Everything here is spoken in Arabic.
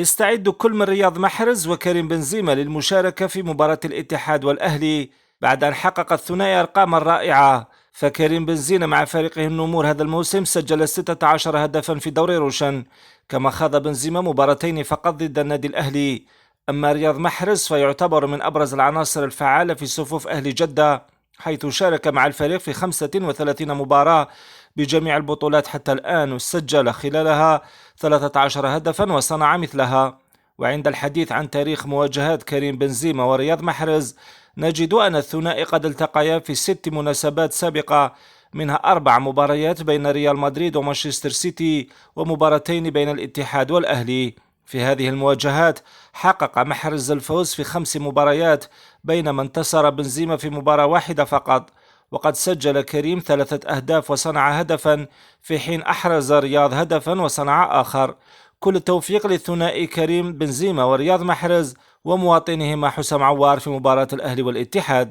يستعد كل من رياض محرز وكريم بنزيما للمشاركة في مباراة الاتحاد والأهلي بعد أن حقق الثنائي أرقاما رائعة. فكريم بنزيما مع فريقه النمور هذا الموسم سجل 16 هدفا في دوري روشن، كما خاض بنزيما مباراتين فقط ضد النادي الأهلي. أما رياض محرز فيعتبر من أبرز العناصر الفعالة في صفوف أهل جدة، حيث شارك مع الفريق في 35 مباراة بجميع البطولات حتى الآن، وسجل خلالها 13 هدفا وصنع مثلها. وعند الحديث عن تاريخ مواجهات كريم بنزيما ورياض محرز، نجد أن الثنائي قد التقيا في 6 مناسبات سابقة، منها 4 مباريات بين ريال مدريد ومانشستر سيتي، ومباراتين بين الاتحاد والأهلي. في هذه المواجهات حقق محرز الفوز في 5 مباريات، بينما انتصر بنزيما في مباراة واحدة فقط. وقد سجل كريم 3 أهداف وصنع هدفا، في حين أحرز رياض هدفا وصنع آخر. كل التوفيق للثنائي كريم بنزيما ورياض محرز ومواطنهما حسام عوار في مباراة الأهلي والاتحاد.